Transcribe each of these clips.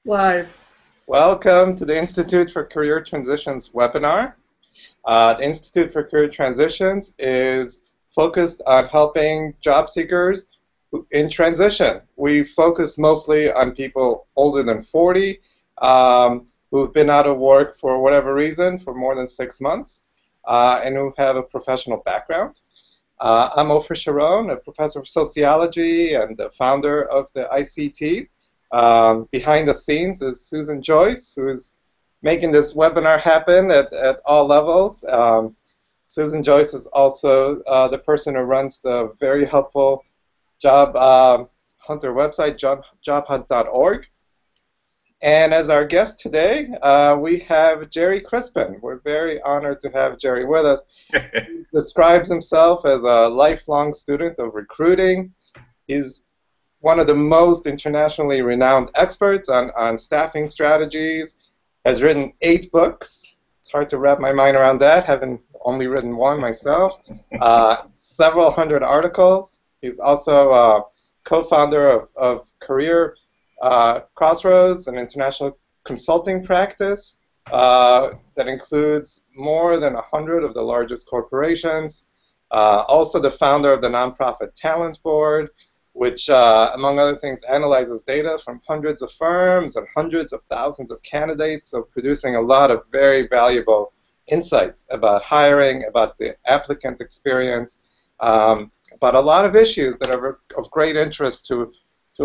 Well, Welcome to the Institute for Career Transitions webinar. The Institute for Career Transitions is focused on helping job seekers in transition. We focus mostly on people older than 40 who've been out of work for whatever reason for more than 6 months and who have a professional background. I'm Ofer Sharone, a professor of sociology and the founder of the ICT. Behind the scenes is Susan Joyce, who is making this webinar happen at all levels. Susan Joyce is also the person who runs the very helpful job hunter website, jobhunt.org. And as our guest today, we have Gerry Crispin. We're very honored to have Gerry with us. He describes himself as a lifelong student of recruiting. He's one of the most internationally renowned experts on staffing strategies, has written 8 books. It's hard to wrap my mind around that, having only written one myself. Several hundred articles. He's also co-founder of CareerXRoads, an international consulting practice that includes more than 100 of the largest corporations. Also the founder of the nonprofit Talent Board, which, among other things, analyzes data from hundreds of firms and hundreds of thousands of candidates, so producing a lot of very valuable insights about hiring, about the applicant experience, about a lot of issues that are of great interest to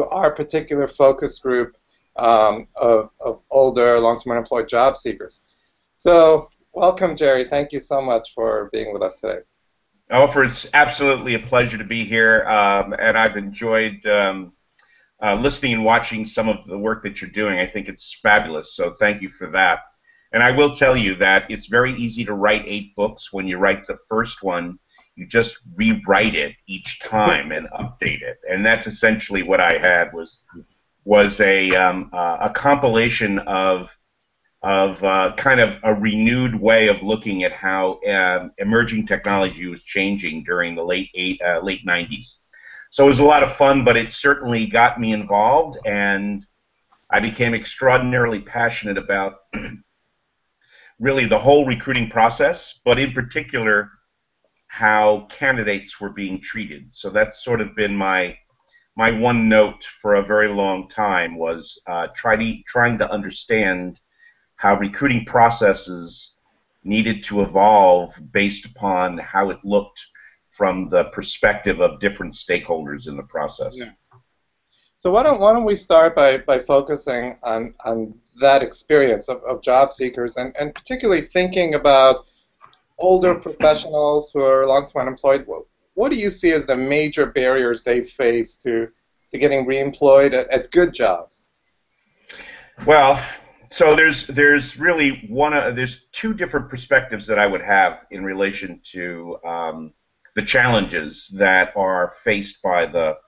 our particular focus group of older, long-term unemployed job seekers. So, welcome, Gerry. Thank you so much for being with us today. Ofer, it's absolutely a pleasure to be here, and I've enjoyed listening and watching some of the work that you're doing. I think it's fabulous, so thank you for that. And I will tell you that it's very easy to write 8 books. When you write the first one, you just rewrite it each time and update it, and that's essentially what I had was a compilation of kind of a renewed way of looking at how emerging technology was changing during the late 90s. So it was a lot of fun, but it certainly got me involved, and I became extraordinarily passionate about really the whole recruiting process, but in particular how candidates were being treated. So that's sort of been my one note for a very long time, was trying to understand how recruiting processes needed to evolve based upon how it looked from the perspective of different stakeholders in the process. Yeah. So why don't we start by focusing on that experience of job seekers, and particularly thinking about older professionals who are long-term unemployed. What do you see as the major barriers they face to getting reemployed at good jobs? Well, so there's really there's 2 different perspectives that I would have in relation to the challenges that are faced by the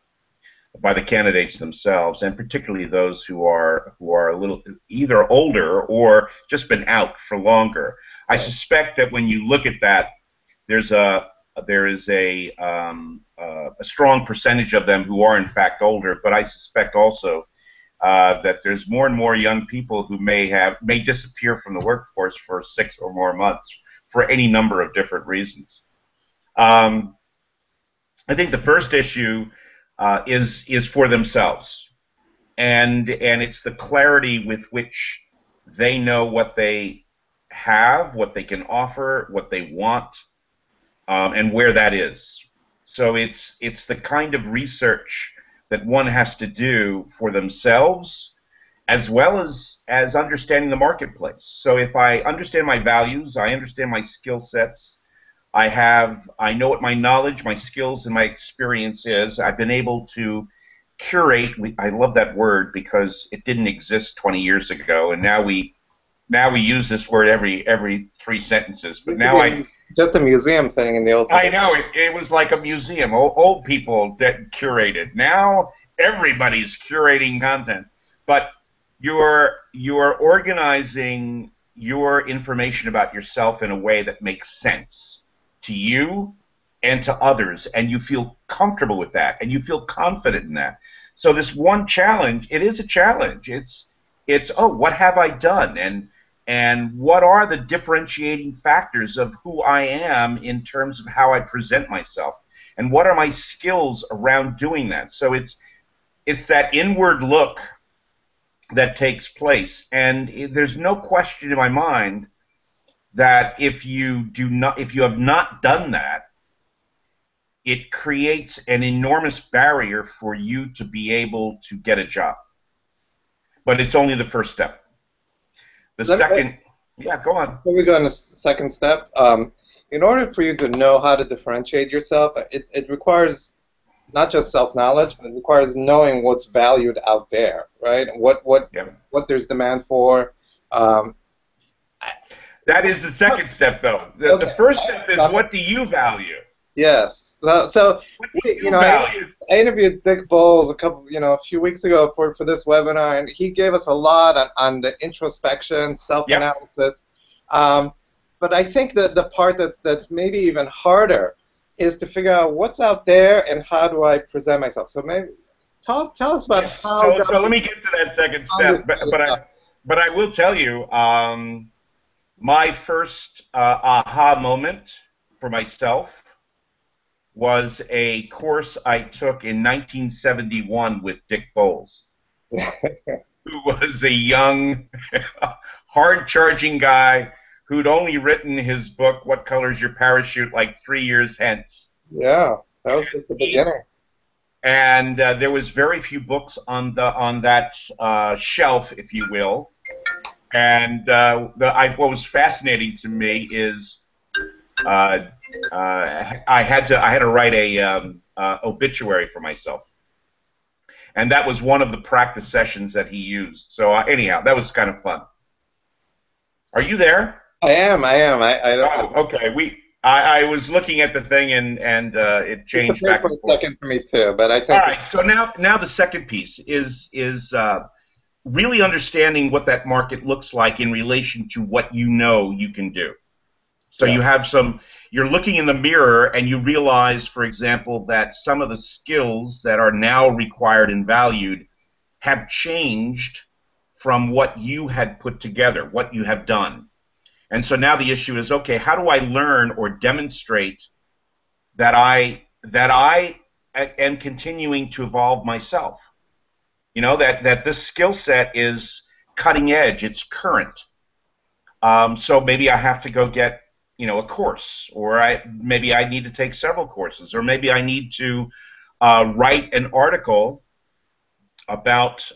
candidates themselves, and particularly those who are a little either older or just been out for longer. I suspect that when you look at that, there is a strong percentage of them who are in fact older, but I suspect also that there's more and more young people who may disappear from the workforce for 6 or more months for any number of different reasons. I think the first issue is for themselves, and it's the clarity with which they know what they have, what they can offer, what they want, and where that is. So it's the kind of research that one has to do for themselves, as well as understanding the marketplace. So if I understand my values, I understand my skill sets, I know what my knowledge, my skills, and my experience is. I've been able to curate. I love that word because it didn't exist 20 years ago, and now we use this word every 3 sentences. But now just a museum thing in the old days. I know it was like a museum. Old people that curated. Now everybody's curating content, but you're organizing your information about yourself in a way that makes sense to you and to others, and you feel comfortable with that, and you feel confident in that. So this one challenge, it is a challenge. It's It's, oh, what have I done, and what are the differentiating factors of who I am in terms of how I present myself, and what are my skills around doing that. So it's that inward look that takes place, and there's no question in my mind that if you have not done that, it creates an enormous barrier for you to be able to get a job. But it's only the first step. The second, yeah, go on. Before we go on the second step, in order for you to know how to differentiate yourself, it requires not just self-knowledge, but it requires knowing what's valued out there, right? What there's demand for. That is the second step, though. The first step is, what do you value? Yes. So I interviewed Dick Bowles a few weeks ago for this webinar, and he gave us a lot on the introspection, self-analysis. But I think that the part that's maybe even harder is to figure out what's out there and how do I present myself. So maybe tell us about how. So let me get to that second step. But I will tell you, my first aha moment for myself was a course I took in 1971 with Dick Bowles, who was a young, hard-charging guy who'd only written his book, What Color's Your Parachute, like 3 years hence. Yeah, that was just the beginning. And there was very few books on that shelf, if you will. And what was fascinating to me is I had to write a obituary for myself, and that was one of the practice sessions that he used. So anyhow, that was kind of fun. Are you there? I am. Oh, okay. I was looking at the thing and it changed back and forth. For a second for me too, but I think. All right. So now the second piece is really understanding what that market looks like in relation to what you know you can do. So you're looking in the mirror and you realize, for example, that some of the skills that are now required and valued have changed from what you had put together, what you have done. And so now the issue is, okay, how do I learn or demonstrate that I am continuing to evolve myself? You know, that this skill set is cutting edge, it's current. So maybe I have to go get, a course, or maybe I need to take several courses, or maybe I need to write an article about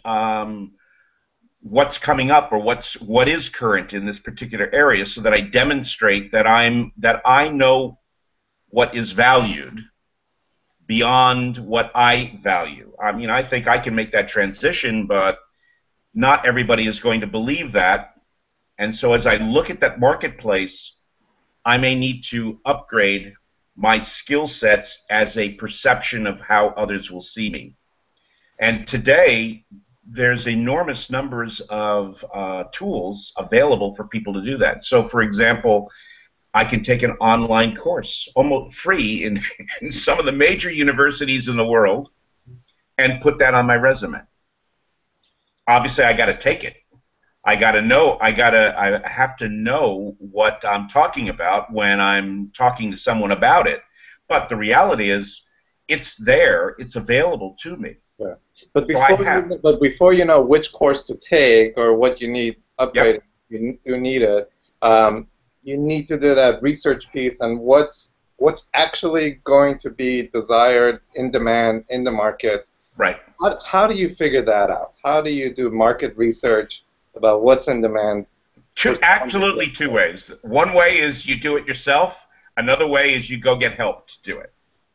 what's coming up or what is current in this particular area, so that I demonstrate that I know what is valued beyond what I value. I mean, I think I can make that transition, but not everybody is going to believe that. And so as I look at that marketplace, I may need to upgrade my skill sets as a perception of how others will see me. And today, there's enormous numbers of tools available for people to do that. So, for example, I can take an online course, almost free, in some of the major universities in the world, and put that on my resume. Obviously, I got to take it. I have to know what I'm talking about when I'm talking to someone about it. But the reality is, it's there. It's available to me. Yeah. But before you know which course to take or what you need upgraded, you do need it. You need to do that research piece on what's actually going to be desired, in demand, in the market. Right. How do you figure that out? How do you do market research about what's in demand? Absolutely two ways. One way is you do it yourself. Another way is you go get help to do it.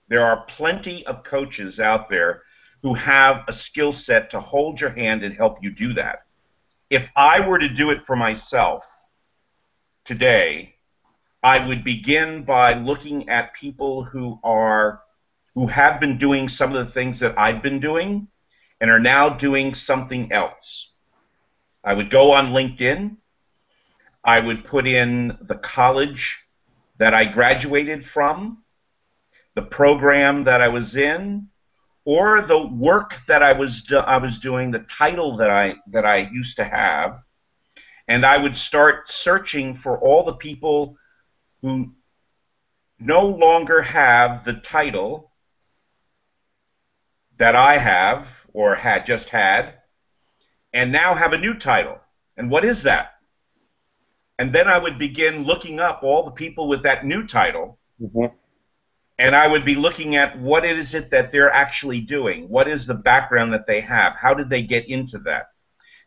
There are plenty of coaches out there who have a skill set to hold your hand and help you do that. If I were to do it for myself today, I would begin by looking at people who have been doing some of the things that I've been doing and are now doing something else. I would go on LinkedIn. I would put in the college that I graduated from, the program that I was in, or the work that I was doing, the title that I used to have, and I would start searching for all the people who no longer have the title that I have or had just had, and now have a new title. And what is that? And then I would begin looking up all the people with that new title, and I would be looking at what is it that they're actually doing. What is the background that they have? How did they get into that?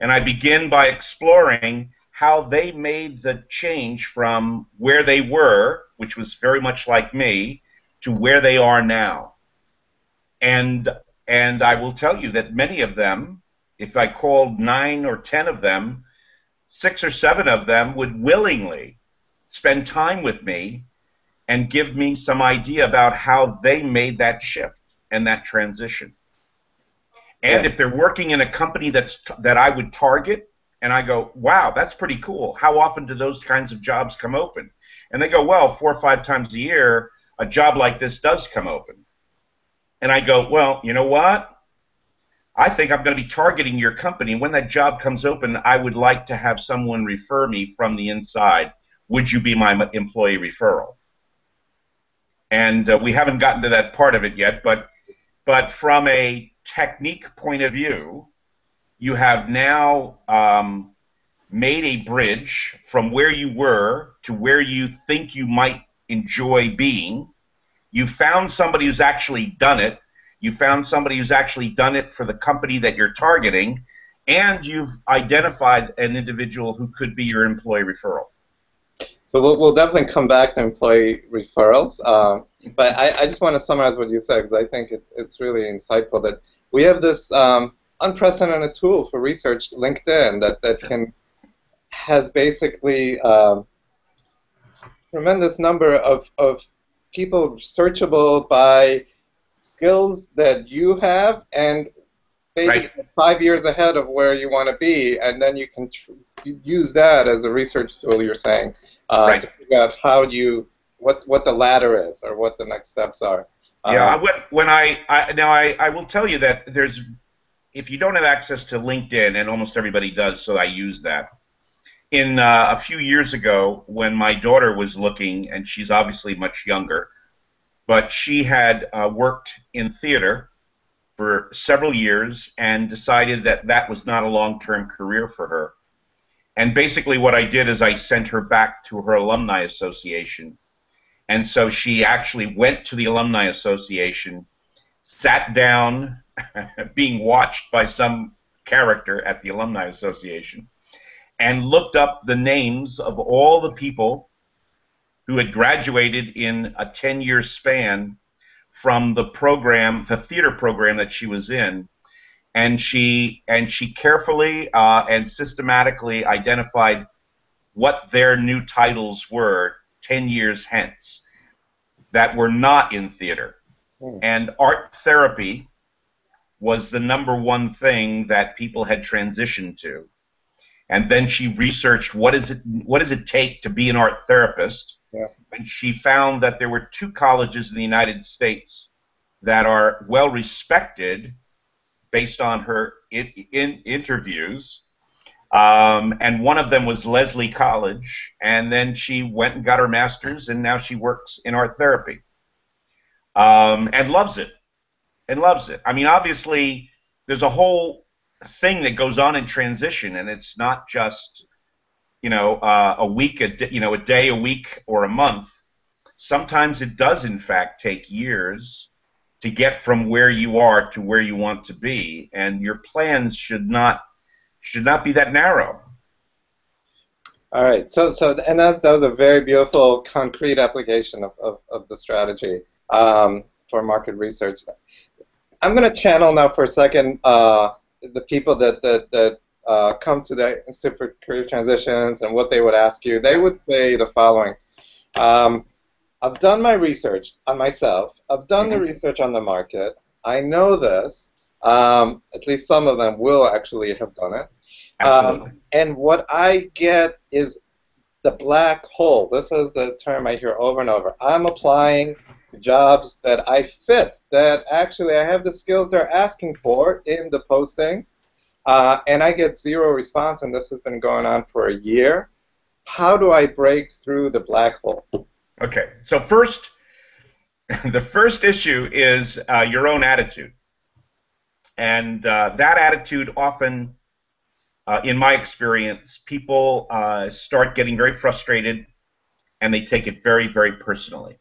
And I begin by exploring how they made the change from where they were, which was very much like me, to where they are now. And I will tell you that many of them, if I called 9 or 10 of them, 6 or 7 of them would willingly spend time with me and give me some idea about how they made that shift and that transition. And if they're working in a company that I would target, and I go, wow, that's pretty cool. How often do those kinds of jobs come open? And they go, well, 4 or 5 times a year, a job like this does come open. And I go, well, you know what? I think I'm going to be targeting your company. When that job comes open, I would like to have someone refer me from the inside. Would you be my employee referral? And we haven't gotten to that part of it yet, but from a technique point of view, you have now made a bridge from where you were to where you think you might enjoy being. You found somebody who's actually done it. You found somebody who's actually done it for the company that you're targeting, and you've identified an individual who could be your employee referral. So we'll definitely come back to employee referrals, but I just want to summarize what you said, because I think it's really insightful that we have this unprecedented tool for research, LinkedIn, that has basically tremendous number of people searchable by skills that you have and maybe 5 years ahead of where you want to be, and then you can use that as a research tool, you're saying, to figure out how what the ladder is or what the next steps are. Yeah, I will tell you that if you don't have access to LinkedIn, and almost everybody does, so I use that. In a few years ago, when my daughter was looking, and she's obviously much younger, but she had worked in theater for several years and decided that that was not a long-term career for her. And basically what I did is I sent her back to her alumni association. And so she actually went to the alumni association, sat down, being watched by some character at the alumni association, and looked up the names of all the people who had graduated in a 10-year span from the program, the theater program that she was in, and she carefully and systematically identified what their new titles were 10 years hence that were not in theater. And art therapy was the #1 thing that people had transitioned to. And then she researched what does it take to be an art therapist. And she found that there were 2 colleges in the United States that are well respected based on her interviews, and one of them was Lesley College, and then she went and got her master's, and now she works in art therapy, and loves it, I mean, obviously there's a whole thing that goes on in transition, and it's not just a week, a day, a week, or a month. Sometimes it does, in fact, take years to get from where you are to where you want to be, and your plans should not be that narrow. All right. So and that was a very beautiful, concrete application of the strategy for market research. I'm going to channel now for a second the people that come to the Institute for Career Transitions and what they would ask you. They would say the following. I've done my research on myself. I've done the research on the market. I know this. At least some of them will actually have done it. And what I get is the black hole. This is the term I hear over and over. I'm applying jobs that I fit, that actually I have the skills they're asking for in the posting, and I get zero response, and this has been going on for a year. How do I break through the black hole? Okay, so first, the first issue is your own attitude. And that attitude often, in my experience, people start getting very frustrated and they take it very, very personally.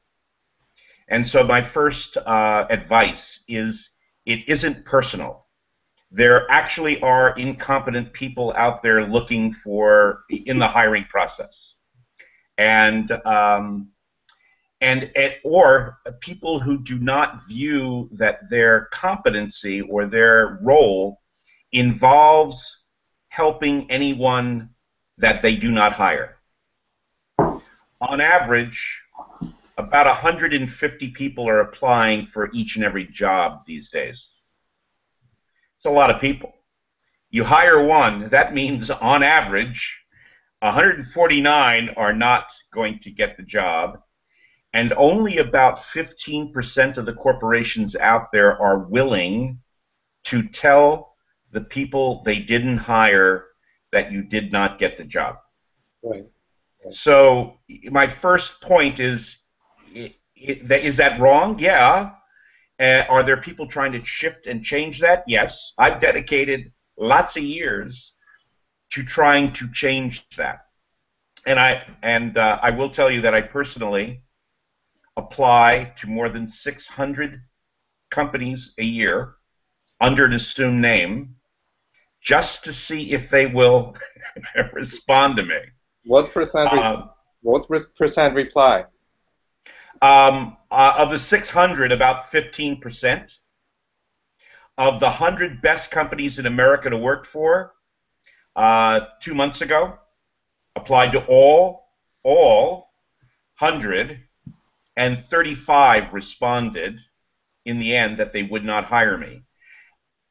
And so my first advice is it isn't personal. There actually are incompetent people out there looking for in the hiring process. And or people who do not view that their competency or their role involves helping anyone that they do not hire. On average, about 150 people are applying for each and every job these days. It's a lot of people. You hire one, that means on average 149 are not going to get the job, and only about 15% of the corporations out there are willing to tell the people they didn't hire that you did not get the job. Right. So my first point is that wrong? Yeah. Are there people trying to shift and change that? Yes. I've dedicated lots of years to trying to change that. And I will tell you that I personally apply to more than 600 companies a year under an assumed name just to see if they will respond to me. What percent reply? Of the 600, about 15%. Of the 100 best companies in America to work for, 2 months ago, applied to all 100, and 35 responded in the end that they would not hire me.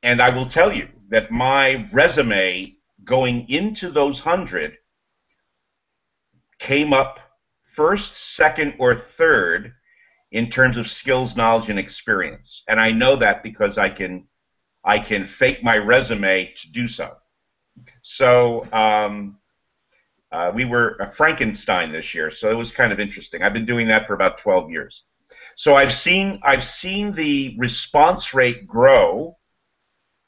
And I will tell you that my resume going into those 100 came up first, second, or third in terms of skills, knowledge, and experience. And I know that because I can fake my resume to do so. So we were a Frankenstein this year, so it was kind of interesting. I've been doing that for about 12 years. So I've seen the response rate grow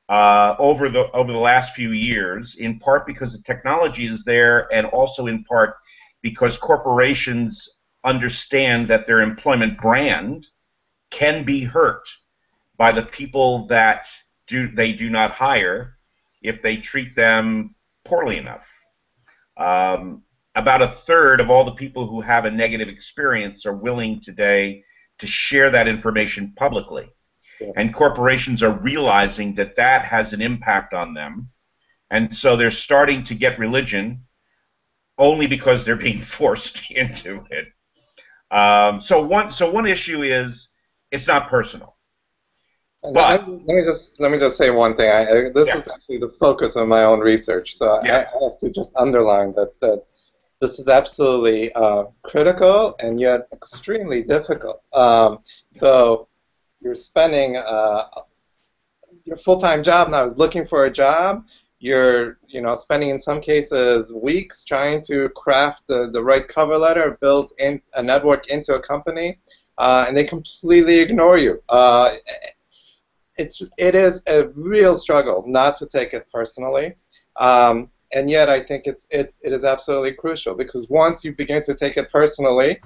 over the last few years, in part because the technology is there, and also in part because corporations understand that their employment brand can be hurt by the people that they do not hire if they treat them poorly enough. About a third of all the people who have a negative experience are willing today to share that information publicly. Yeah. And corporations are realizing that that has an impact on them. And so they're starting to get religion only because they're being forced into it. So one issue is it's not personal. But let me just say one thing. This is actually the focus of my own research, so I have to just underline that this is absolutely critical and yet extremely difficult. So you're spending your full-time job now is looking for a job. You're spending in some cases weeks trying to craft the right cover letter, build in a network into a company, and they completely ignore you. It is a real struggle not to take it personally, and yet I think it is absolutely crucial, because once you begin to take it personally,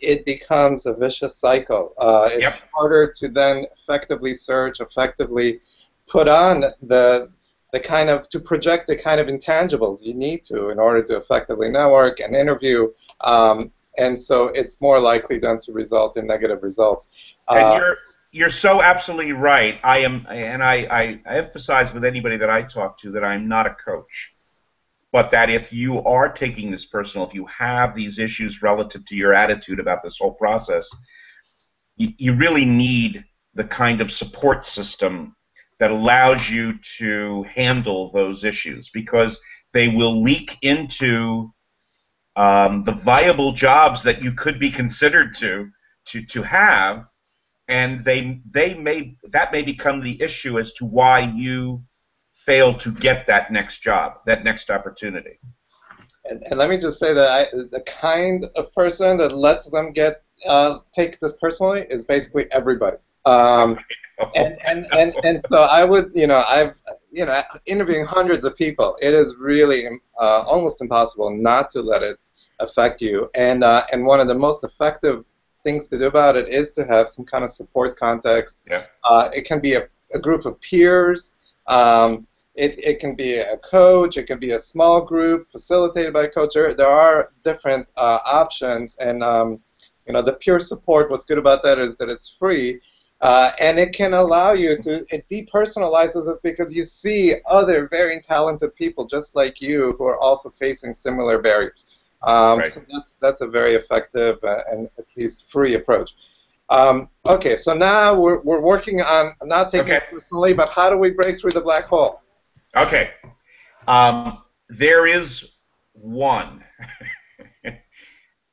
it becomes a vicious cycle. It's harder to then effectively search, effectively put on to project the kind of intangibles you need to in order to effectively network and interview, and so it's more likely then to result in negative results. And you're so absolutely right. I emphasize with anybody that I talk to that I'm not a coach, but that if you are taking this personal, if you have these issues relative to your attitude about this whole process, you really need the kind of support system that allows you to handle those issues, because they will leak into the viable jobs that you could be considered to to have, and that may become the issue as to why you fail to get that next job, that next opportunity. And let me just say that the kind of person that lets them take this personally is basically everybody. And so I would, I've, interviewing hundreds of people, it is really almost impossible not to let it affect you. And one of the most effective things to do about it is to have some kind of support context. Yeah. It can be a group of peers. It can be a coach. It can be a small group facilitated by a coach. There are different options, and the peer support. What's good about that is that it's free, and it can allow you to. It depersonalizes it because you see other very talented people just like you who are also facing similar barriers. Right. So that's a very effective and at least free approach. Okay, so now we're working on not taking it personally, but how do we break through the black hole? Okay. There is one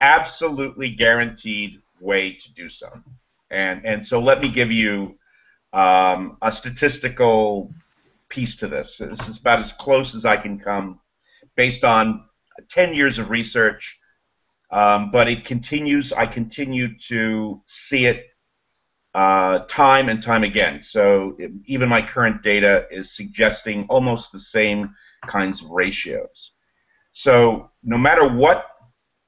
absolutely guaranteed way to do so. And so let me give you a statistical piece to this. This is about as close as I can come based on 10 years of research, but it continues. I continue to see it time and time again. So even my current data is suggesting almost the same kinds of ratios. So no matter what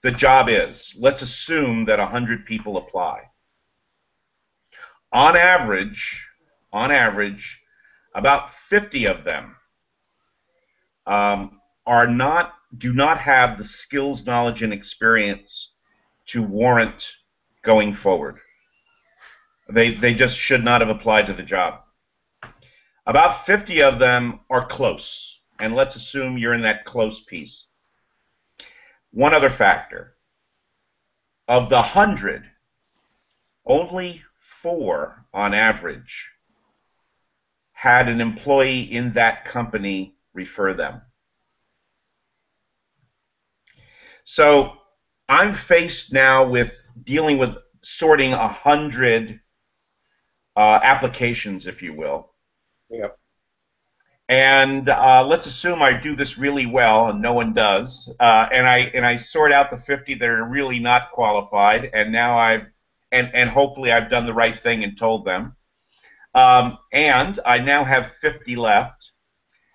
the job is, let's assume that 100 people apply. On average, about 50 of them do not have the skills, knowledge, and experience to warrant going forward. They just should not have applied to the job. About 50 of them are close, and let's assume you're in that close piece. One other factor. Of the 100, only 4 on average had an employee in that company refer them. So I'm faced now with dealing with sorting 100 applications, if you will. Yep. And let's assume I do this really well, and no one does. And I sort out the 50 that are really not qualified, and now and hopefully I've done the right thing and told them. And I now have 50 left.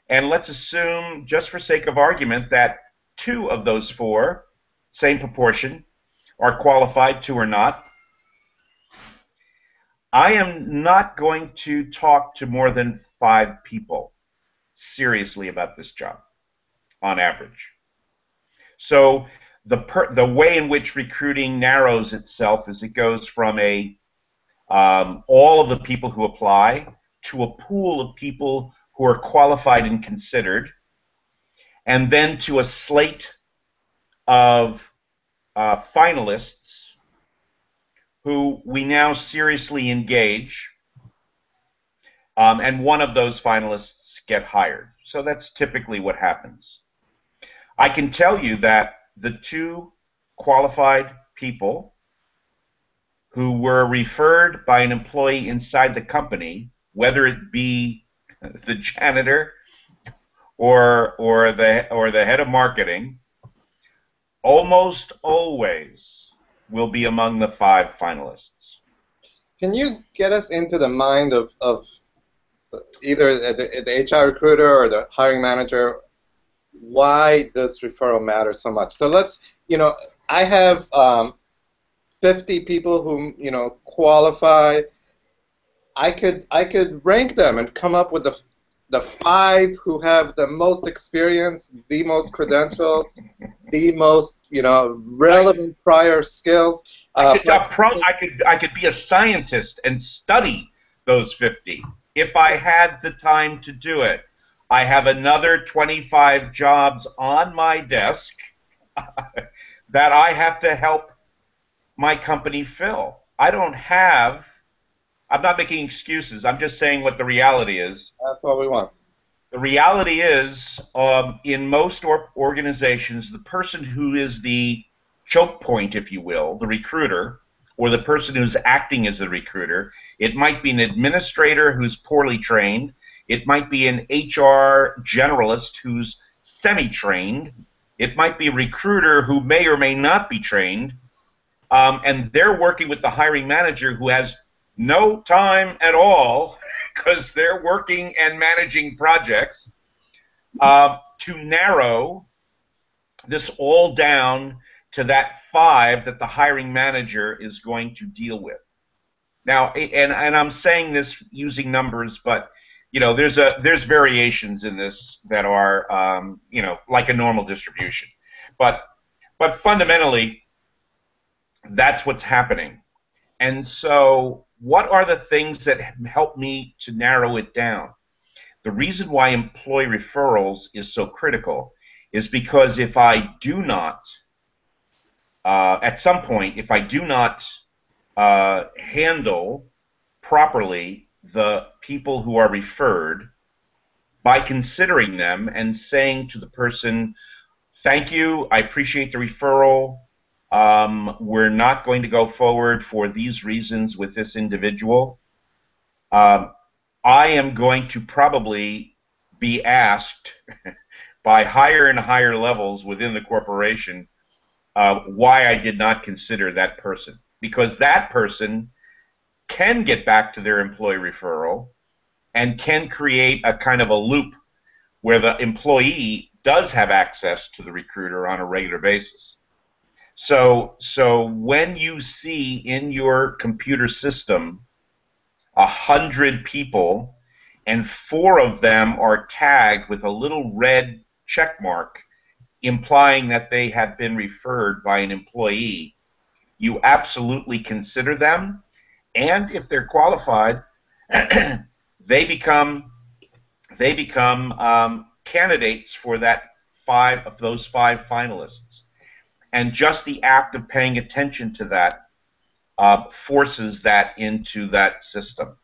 And let's assume, just for sake of argument, that 2 of those 4, same proportion, are qualified, 2 are not. I am not going to talk to more than 5 people seriously about this job, on average. So the way in which recruiting narrows itself is it goes from all of the people who apply to a pool of people who are qualified and considered, and then to a slate of finalists who we now seriously engage, and one of those finalists get hired. So that's typically what happens. I can tell you that the 2 qualified people who were referred by an employee inside the company, whether it be the janitor or the head of marketing, almost always will be among the 5 finalists. Can you get us into the mind of either the HR recruiter or the hiring manager, why this referral matters so much? So let's, I have 50 people who, qualify. I could rank them and come up with the 5 who have the most experience, the most credentials, the most, relevant prior skills. I could be a scientist and study those 50 if I had the time to do it. I have another 25 jobs on my desk that I have to help my company fill. I'm not making excuses. I'm just saying what the reality is. That's all we want. The reality is, in most organizations, the person who is the choke point, if you will, the recruiter, or the person who's acting as a recruiter. It might be an administrator who's poorly trained. It might be an HR generalist who's semi-trained. It might be a recruiter who may or may not be trained. And they're working with the hiring manager who has no time at all because they're working and managing projects, to narrow this all down to that 5 that the hiring manager is going to deal with. Now, and I'm saying this using numbers, but there's variations in this that are like a normal distribution, but fundamentally that's what's happening. And so what are the things that help me to narrow it down? The reason why employee referrals is so critical is because if I do not, at some point, if I do not handle properly the people who are referred by considering them and saying to the person, thank you, I appreciate the referral, we're not going to go forward for these reasons with this individual, I am going to probably be asked by higher and higher levels within the corporation why I did not consider that person. Because that person can get back to their employee referral and can create a kind of a loop where the employee does have access to the recruiter on a regular basis. So when you see in your computer system 100 people and 4 of them are tagged with a little red check mark implying that they have been referred by an employee, you absolutely consider them, and if they're qualified, they become candidates for those 5 finalists. And just the act of paying attention to that forces that into that system.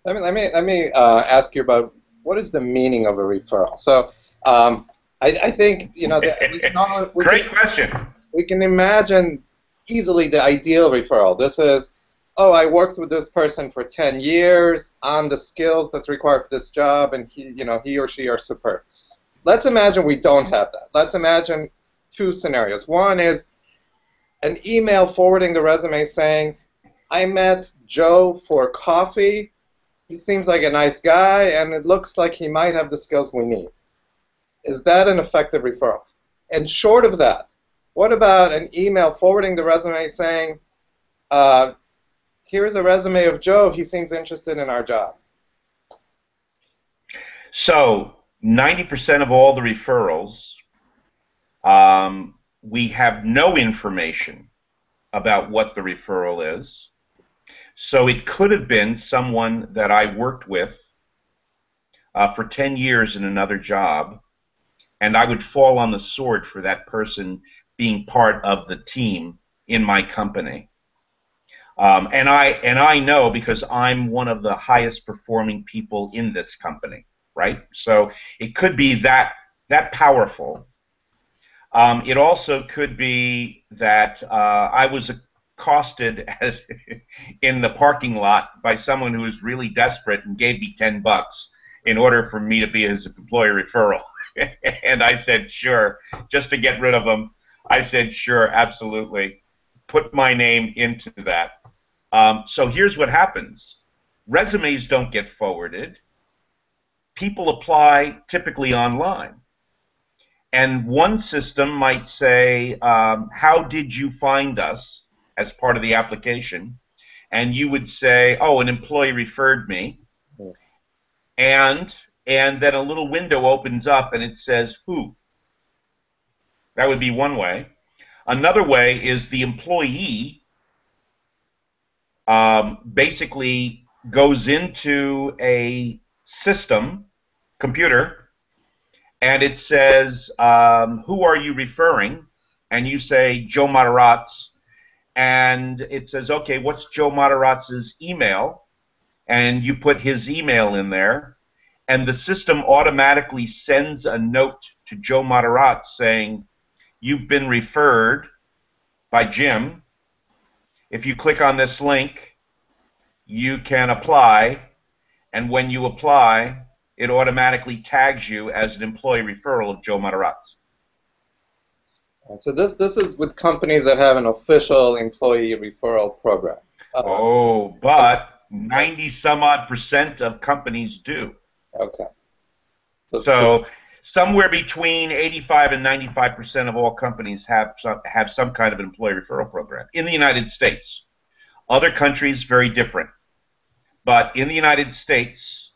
Let me ask you about what is the meaning of a referral. So I think that Great question. We can imagine easily the ideal referral. This is, oh, I worked with this person for 10 years on the skills that's required for this job, and he or she are superb. Let's imagine we don't have that. Let's imagine 2 scenarios. One is an email forwarding the resume saying, I met Joe for coffee. He seems like a nice guy, and it looks like he might have the skills we need. Is that an effective referral? And short of that, what about an email forwarding the resume saying, here's a resume of Joe, he seems interested in our job? So 90% of all the referrals, we have no information about what the referral is. So it could have been someone that I worked with for 10 years in another job, and I would fall on the sword for that person being part of the team in my company. And I know because I'm one of the highest performing people in this company, right? So it could be that powerful. It also could be that I was accosted in the parking lot by someone who was really desperate and gave me $10 in order for me to be his employee referral. And I said, sure, just to get rid of him. I said, sure, absolutely. Put my name into that. So here's what happens. Resumes don't get forwarded. People apply typically online. And one system might say, how did you find us as part of the application? And you would say, oh, an employee referred me. And then a little window opens up and it says, who? That would be one way. Another way is the employee basically goes into a system, computer, and it says, who are you referring? And you say, Joe Matarazz. And it says, okay, what's Joe Matarazz's email? And you put his email in there. And the system automatically sends a note to Joe Matarazz saying, you've been referred by Jim. If you click on this link, you can apply, and when you apply, it automatically tags you as an employee referral of Joe Matarazzo. So this is with companies that have an official employee referral program. But 90 some odd % of companies do. Okay. So somewhere between 85 and 95% of all companies have some kind of employee referral program in the United States. Other countries, very different. But in the United States,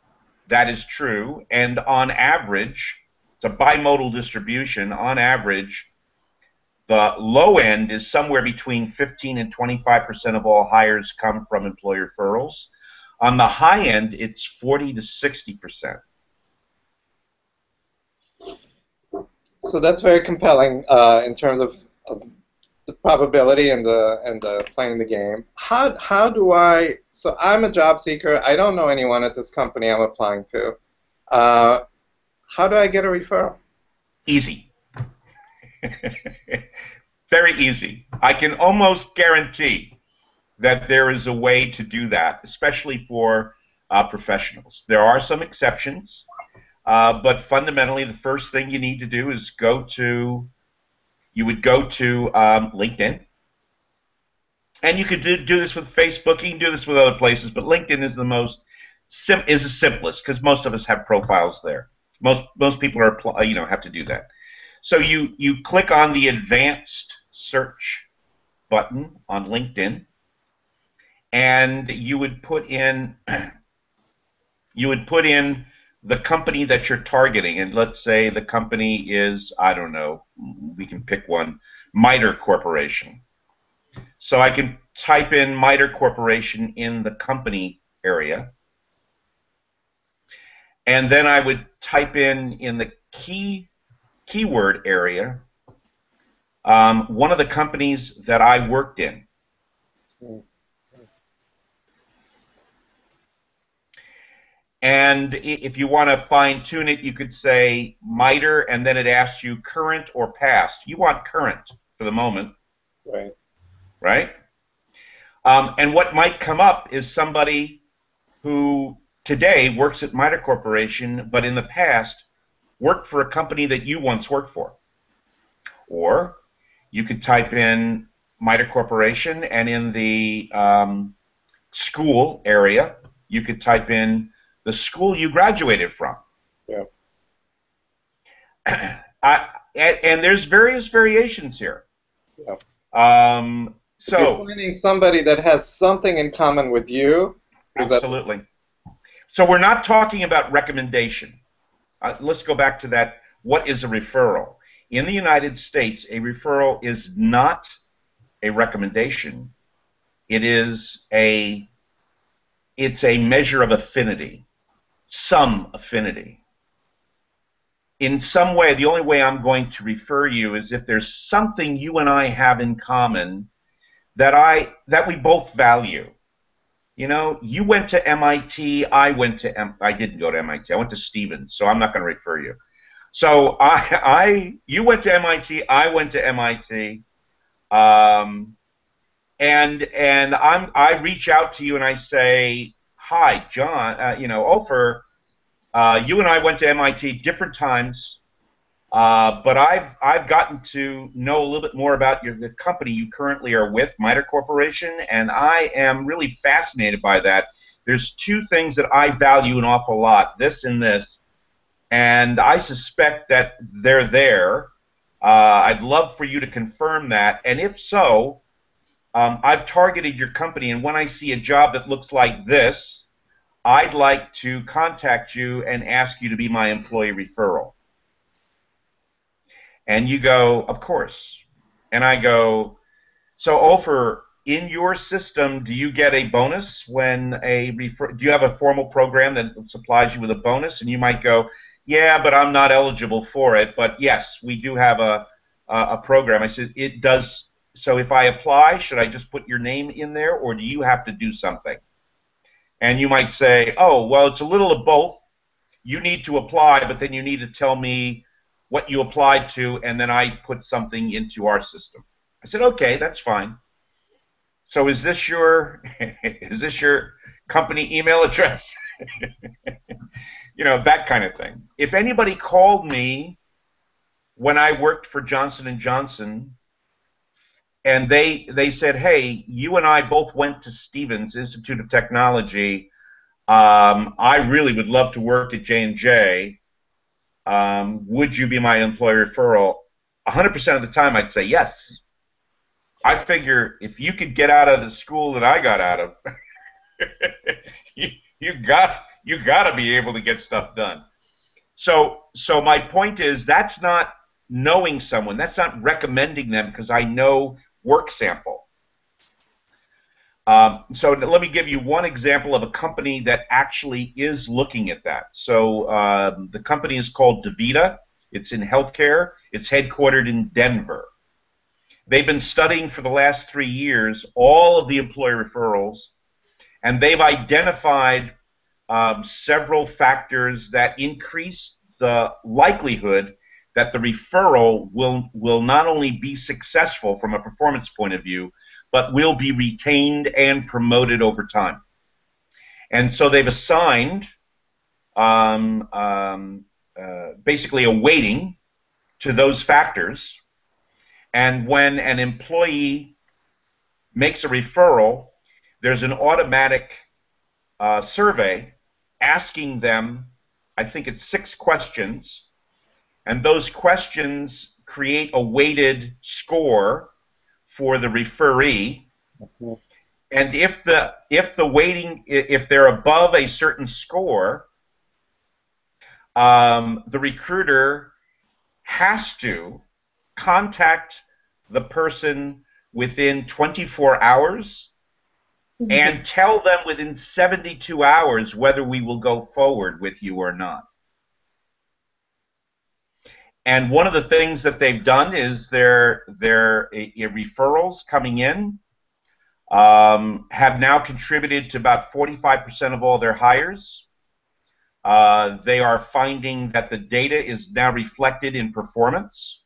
that is true. And on average, it's a bimodal distribution. On average, the low end is somewhere between 15 and 25% of all hires come from employee referrals. On the high end, it's 40 to 60%. So that's very compelling in terms of the probability and the playing the game. How do I? So I'm a job seeker. I don't know anyone at this company I'm applying to. How do I get a referral? Easy. Very easy. I can almost guarantee that there is a way to do that, especially for professionals. There are some exceptions, but fundamentally, the first thing you need to do is you would go to LinkedIn. And you could do this with Facebook. You can do this with other places, but LinkedIn is the simplest because most of us have profiles there. Most people have to do that. So you click on the advanced search button on LinkedIn, and you would put in the company that you're targeting. And let's say the company is, I don't know, we can pick one, MITRE Corporation. So I can type in MITRE Corporation in the company area, and then I would type in the keyword area one of the companies that I worked in. And if you want to fine-tune it, you could say MITRE, and then it asks you current or past. You want current for the moment. Right. Right? And what might come up is somebody who today works at MITRE Corporation, but in the past worked for a company that you once worked for. Or you could type in MITRE Corporation, and in the school area, you could type in the school you graduated from. Yeah. And there's various variations here. Yeah. So you're finding somebody that has something in common with you. Absolutely. So we're not talking about recommendation. Let's go back to that. What is a referral? In the United States, a referral is not a recommendation. It's a measure of affinity, some affinity. In some way, the only way I'm going to refer you is if there's something you and I have in common that we both value. You know, you went to MIT, I didn't go to MIT, I went to Stevens, so I'm not going to refer you. So you went to MIT, I went to MIT, and I reach out to you and I say, hi, John, Ofer, you and I went to MIT different times, but I've gotten to know a little bit more about the company you currently are with, MITRE Corporation, and I am really fascinated by that. There's two things that I value an awful lot, this and this, and I suspect that they're there. I'd love for you to confirm that, and if so, I've targeted your company, and when I see a job that looks like this, I'd like to contact you and ask you to be my employee referral. And you go, of course. And I go, so Ofer, in your system, do you get a bonus when do you have a formal program that supplies you with a bonus? And you might go, yeah, but I'm not eligible for it. But yes, we do have a program. I said, it does. So if I apply, should I just put your name in there, or do you have to do something? And you might say, oh, well, it's a little of both. You need to apply, but then you need to tell me what you applied to, and then I put something into our system. I said, okay, that's fine. So is this your is this your company email address? You know, that kind of thing. If anybody called me when I worked for Johnson and Johnson and they said, "Hey, you and I both went to Stevens Institute of Technology. I really would love to work at J&J. Would you be my employee referral?" 100% of the time, I'd say yes. I figure if you could get out of the school that I got out of, you, you got to be able to get stuff done. So my point is that's not knowing someone. That's not recommending them because I know work sample. So let me give you one example of a company that actually is looking at that. So the company is called DaVita. It's in healthcare. It's headquartered in Denver. They've been studying for the last 3 years all of the employee referrals, and they've identified several factors that increase the likelihood that the referral will not only be successful from a performance point of view, but will be retained and promoted over time. And so they've assigned basically a weighting to those factors. And when an employee makes a referral, there's an automatic survey asking them, I think it's 6 questions, and those questions create a weighted score for the referee. And if the weighting, if they're above a certain score, the recruiter has to contact the person within 24 hours and tell them within 72 hours whether we will go forward with you or not. And one of the things that they've done is their referrals coming in have now contributed to about 45% of all their hires. They are finding that the data is now reflected in performance,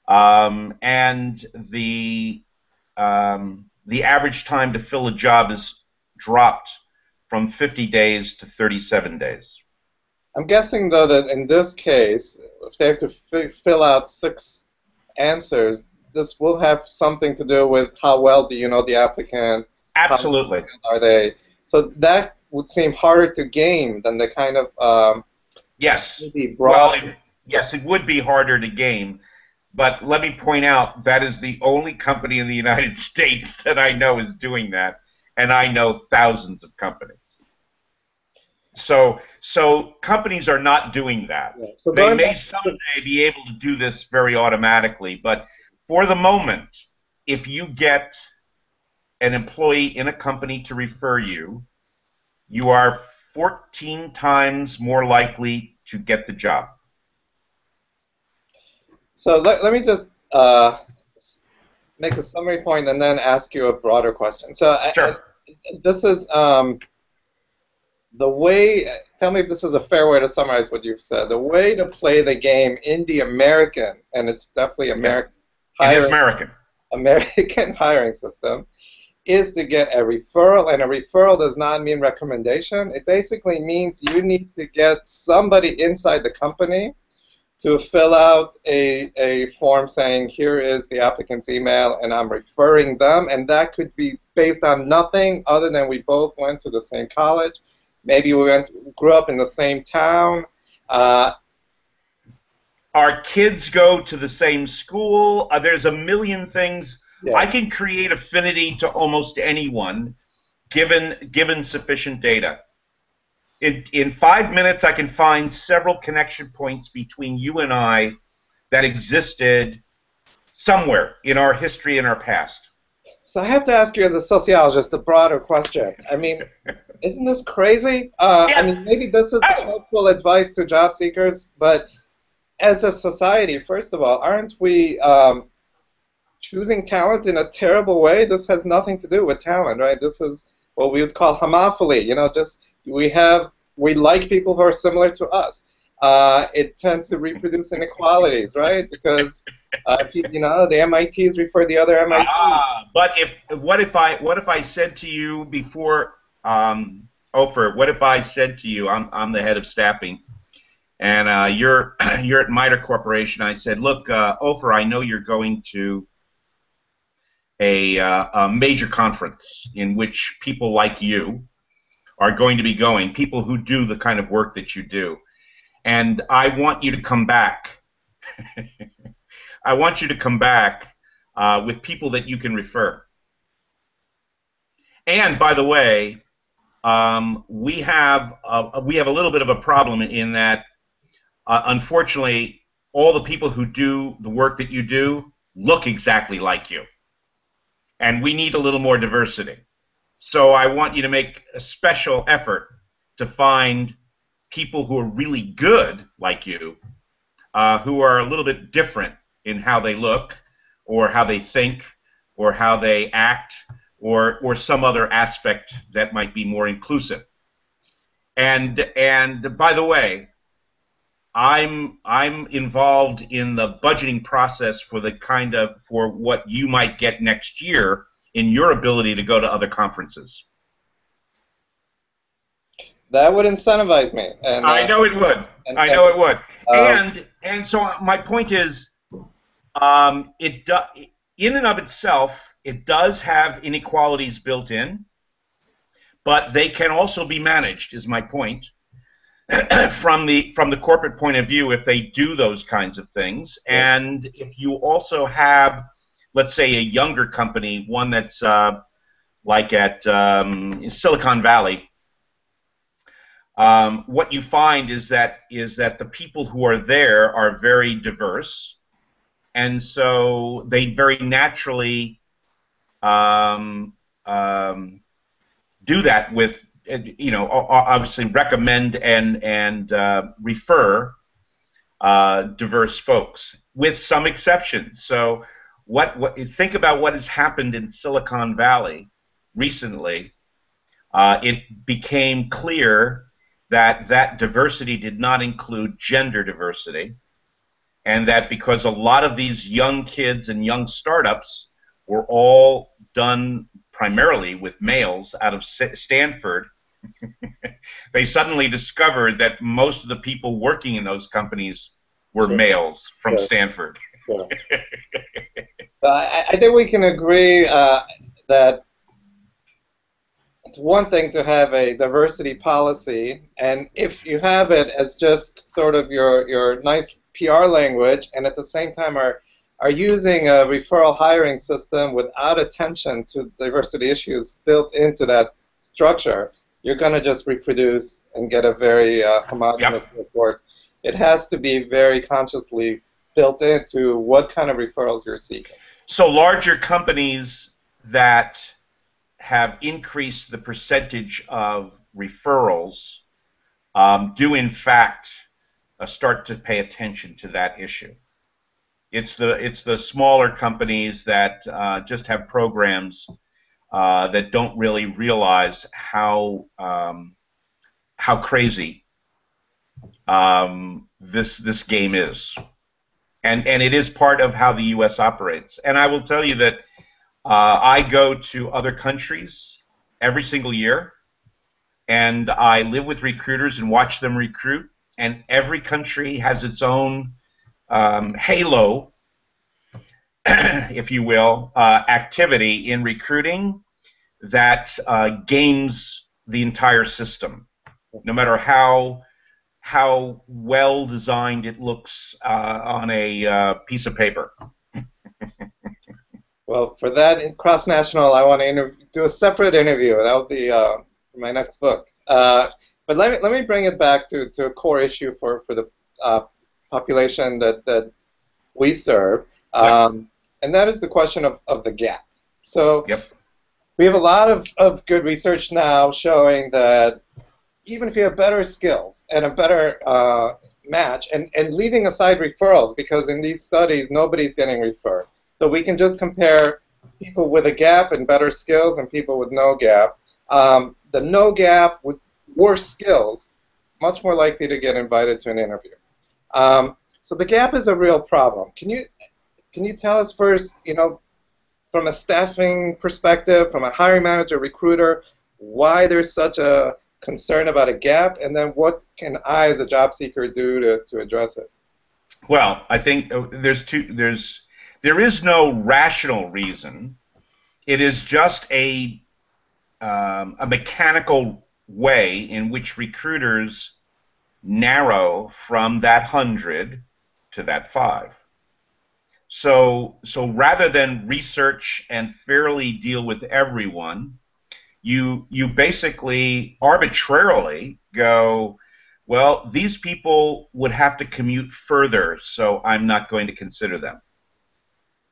and the average time to fill a job is dropped from 50 days to 37 days. I'm guessing, though, that in this case, if they have to fill out 6 answers, this will have something to do with how well do you know the applicant? Absolutely. Are they? So that would seem harder to game than the kind of yes. Well, yes, it would be harder to game, but let me point out that is the only company in the United States that I know is doing that, and I know thousands of companies. So companies are not doing that. Yeah. So they may someday be able to do this very automatically, but for the moment, if you get an employee in a company to refer you, you are 14 times more likely to get the job. So let me just make a summary point and then ask you a broader question. So sure. This is the way, tell me if this is a fair way to summarize what you've said. The way to play the game in the American, and it's definitely American, American hiring system, is to get a referral, and a referral does not mean recommendation. It basically means you need to get somebody inside the company to fill out a form saying, here is the applicant's email, and I'm referring them, and that could be based on nothing other than we both went to the same college. Maybe we grew up in the same town. Our kids go to the same school. There's a million things. Yes. I can create affinity to almost anyone given sufficient data. In 5 minutes, I can find several connection points between you and I that existed somewhere in our history and our past. So I have to ask you as a sociologist a broader question. I mean, isn't this crazy? Yes. I mean, maybe this is helpful advice to job seekers, but as a society, first of all, aren't we choosing talent in a terrible way? This has nothing to do with talent, right? This is what we would call homophily. You know, just we like people who are similar to us. It tends to reproduce inequalities, right? Because If you know, the MITs refer the other MITs. But what if I said to you before, Ofer? What if I said to you, I'm the head of staffing, and you're you're at MITRE Corporation. I said, look, Ofer, I know you're going to a major conference in which people like you are going to be going, people who do the kind of work that you do, and I want you to come back. I want you to come back with people that you can refer. And by the way, we have a little bit of a problem in that, unfortunately, all the people who do the work that you do look exactly like you, and we need a little more diversity. So I want you to make a special effort to find people who are really good like you, who are a little bit different in how they look, or how they think, or how they act, or some other aspect that might be more inclusive. And by the way, I'm involved in the budgeting process for for what you might get next year in your ability to go to other conferences. That would incentivize me. And I know it would. I know it would. And so my point is, in and of itself, it does have inequalities built in, but they can also be managed, is my point, from the corporate point of view, if they do those kinds of things. And if you also have, let's say, a younger company, one that's like at Silicon Valley, what you find is that the people who are there are very diverse, and so they very naturally do that with, obviously recommend and refer diverse folks, with some exceptions. So think about what has happened in Silicon Valley recently. It became clear that diversity did not include gender diversity, and that because a lot of these young kids and young startups were all done primarily with males out of Stanford, they suddenly discovered that most of the people working in those companies were males from Stanford. Sure. I think we can agree that it's one thing to have a diversity policy, and if you have it as just sort of your nice PR language, and at the same time are using a referral hiring system without attention to diversity issues built into that structure, you're going to just reproduce and get a very homogeneous workforce. It has to be very consciously built into what kind of referrals you're seeking. So larger companies that have increased the percentage of referrals do in fact start to pay attention to that issue. It's the smaller companies that just have programs that don't really realize how crazy this game is, and it is part of how the U.S. operates. And I will tell you that I go to other countries every single year, and I live with recruiters and watch them recruit, and every country has its own halo, if you will, activity in recruiting that games the entire system, no matter how well designed it looks on a piece of paper. Well, for that cross-national, I want to do a separate interview. That will be my next book. But let me bring it back to a core issue for the population that we serve, and that is the question of the gap. So we have a lot of good research now showing that even if you have better skills and a better match, and leaving aside referrals, because in these studies nobody's getting referred. So we can just compare people with a gap and better skills and people with no gap. The no gap with worse skills, much more likely to get invited to an interview. So the gap is a real problem. Can you can you tell us first, from a staffing perspective, from a hiring manager, recruiter, why there's such a concern about a gap, and then what can I, as a job seeker, do to address it? Well, I think there is no rational reason. It is just a mechanical way in which recruiters narrow from that 100 to that 5. So rather than research and fairly deal with everyone, you basically arbitrarily go, well, these people would have to commute further, so I'm not going to consider them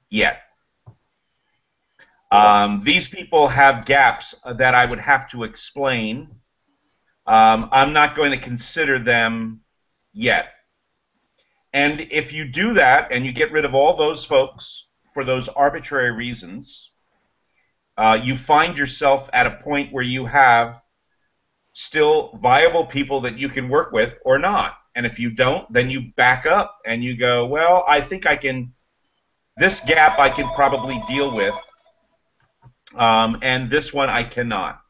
yet. These people have gaps that I would have to explain. I'm not going to consider them yet. And if you do that and you get rid of all those folks for those arbitrary reasons, you find yourself at a point where you have still viable people that you can work with or not. And if you don't, then you back up and you go, well, I think this gap I can probably deal with, and this one I cannot.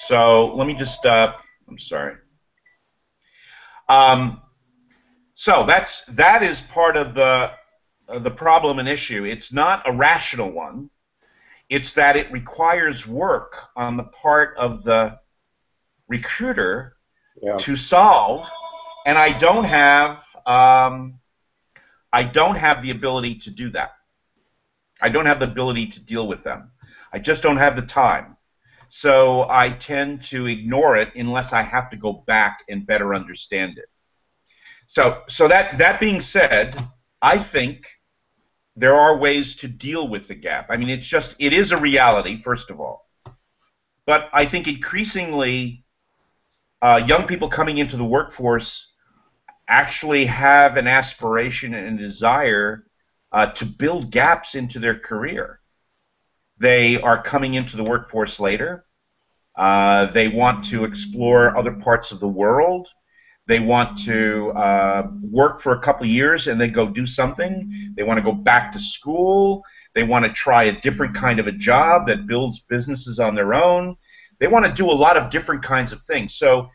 So let me just, I'm sorry. So that is part of the problem and issue. It's not a rational one. It's that it requires work on the part of the recruiter to solve, and I don't have the ability to do that. I don't have the ability to deal with them. I just don't have the time. So I tend to ignore it unless I have to go back and better understand it. So that being said, I think there are ways to deal with the gap. I mean, it is a reality, first of all. But I think increasingly young people coming into the workforce actually have an aspiration and a desire to build gaps into their career. They are coming into the workforce later. They want to explore other parts of the world. They want to work for a couple of years and then go do something. They want to go back to school. They want to try a different kind of a job that builds businesses on their own. They want to do a lot of different kinds of things. So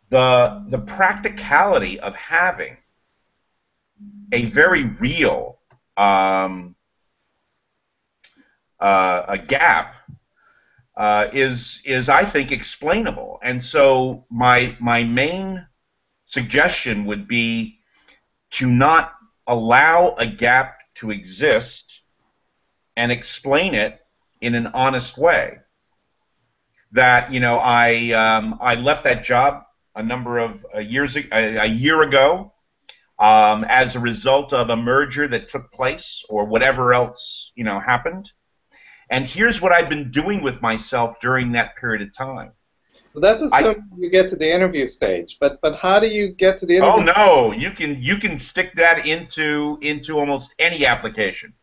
the practicality of having a very real a gap is I think explainable. And so my main suggestion would be to not allow a gap to exist and explain it in an honest way. That I left that job a year ago as a result of a merger that took place or whatever else happened. And here's what I've been doing with myself during that period of time. So that's assuming you get to the interview stage. But how do you get to the interview? Oh no, you can stick that into almost any application.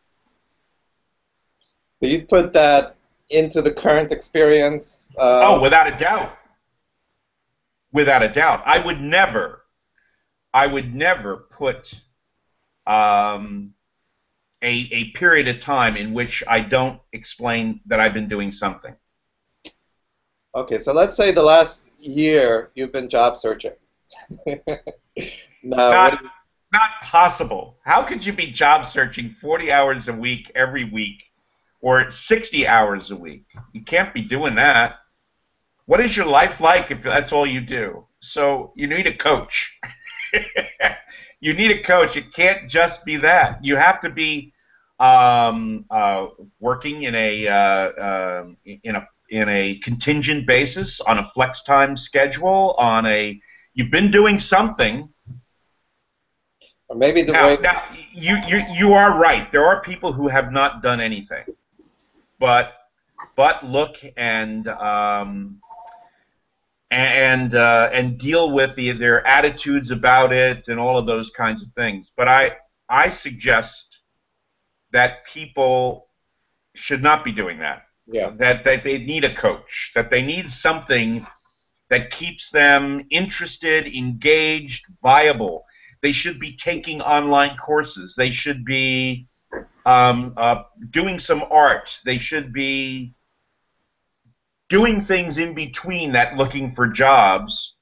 So you'd put that into the current experience? Oh, without a doubt. Without a doubt. I would never put a period of time in which I don't explain that I've been doing something. Okay, so let's say the last year you've been job searching. Not possible. How could you be job searching 40 hours a week every week or 60 hours a week? You can't be doing that. What is your life like if that's all you do? So you need a coach. You need a coach. It can't just be that. You have to be working in a contingent basis, on a flex time schedule, you've been doing something. Or maybe now you are right. There are people who have not done anything, but look and deal with their attitudes about it and all of those kinds of things. But I suggest that people should not be doing that. Yeah. That they need a coach, that they need something that keeps them interested, engaged, viable. They should be taking online courses. They should be doing some art. They should be doing things in between that, looking for jobs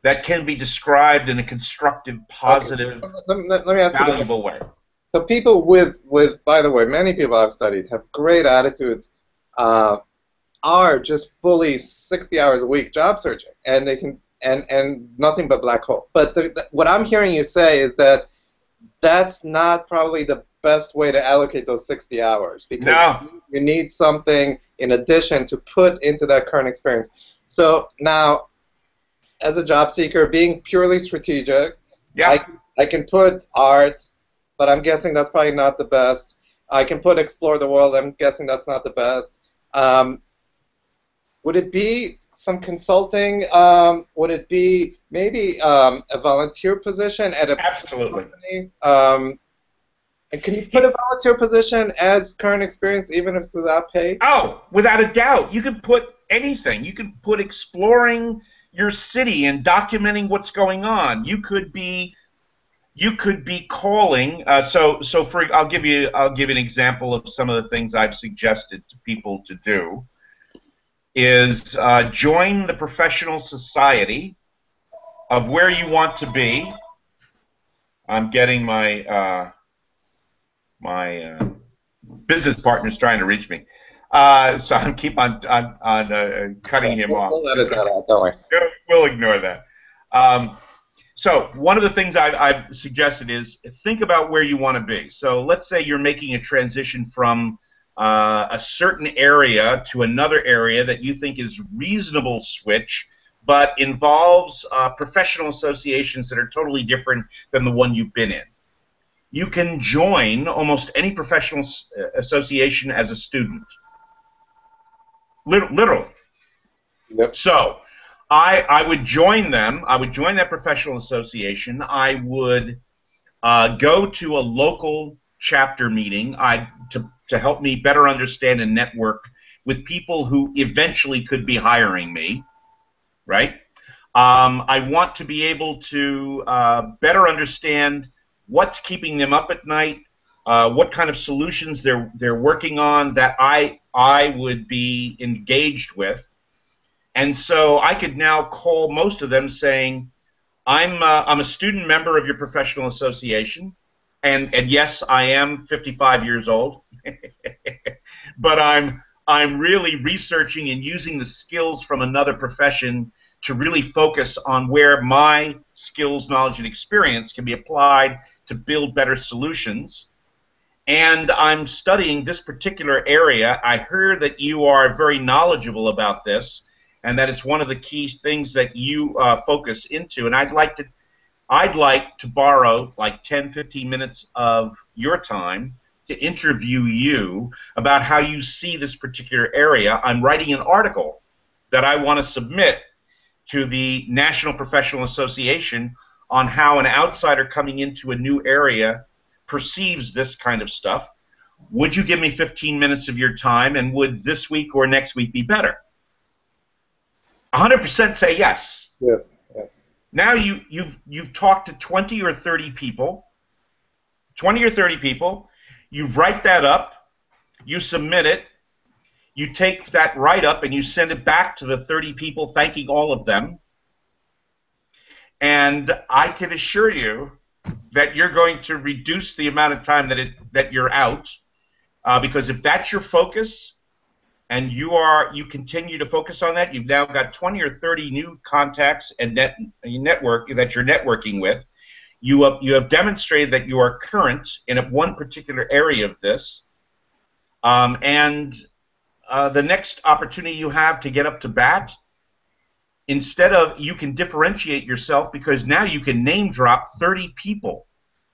that can be described in a constructive, Okay. positive, Let me ask you this. valuable way. So people with, by the way, many people I've studied have great attitudes, are just fully 60 hours a week job searching, and they can, and nothing but black hole. But what I'm hearing you say is that that's not probably the best way to allocate those 60 hours, because No. you need something in addition to put into that current experience. So now, as a job seeker, being purely strategic, Yeah. I can put art, but I'm guessing that's probably not the best. I can put explore the world. I'm guessing that's not the best. Would it be some consulting? Would it be maybe a volunteer position at a Absolutely. company? And can you put a volunteer position as current experience even if it's without pay? Oh, without a doubt. You could put anything. You could put exploring your city and documenting what's going on. You could be calling. I'll give you an example of some of the things I've suggested to people to do. Is join the professional society of where you want to be. I'm getting my business partner's trying to reach me, so I'm keep on cutting him off. We'll edit that out, don't worry. We'll ignore that. So one of the things I've suggested is think about where you want to be. So let's say you're making a transition from a certain area to another area that you think is reasonable switch, but involves professional associations that are totally different than the one you've been in. You can join almost any professional association as a student. Literally. Yep. So I would join them. I would join that professional association. I would go to a local chapter meeting to help me better understand and network with people who eventually could be hiring me, right? I want to be able to better understand what's keeping them up at night, what kind of solutions they're working on that I would be engaged with. And so I could now call most of them saying, I'm a student member of your professional association, and yes, I am 55 years old, but I'm really researching and using the skills from another profession to really focus on where my skills, knowledge, and experience can be applied to build better solutions. And I'm studying this particular area. I heard that you are very knowledgeable about this, and that it's one of the key things that you focus into. And I'd like to borrow like 10, 15 minutes of your time to interview you about how you see this particular area. I'm writing an article that I want to submit to the National Professional Association on how an outsider coming into a new area perceives this kind of stuff. Would you give me 15 minutes of your time, and would this week or next week be better? 100% say yes. Yes. Yes. Now you've talked to 20 or 30 people. 20 or 30 people. You write that up. You submit it. You take that write-up and you send it back to the 30 people, thanking all of them. And I can assure you that you're going to reduce the amount of time that you're out, because if that's your focus, and you continue to focus on that, you've now got 20 or 30 new contacts and network that you're networking with. You have demonstrated that you are current in one particular area of this, and the next opportunity you have to get up to bat, instead of, you can differentiate yourself because now you can name drop 30 people.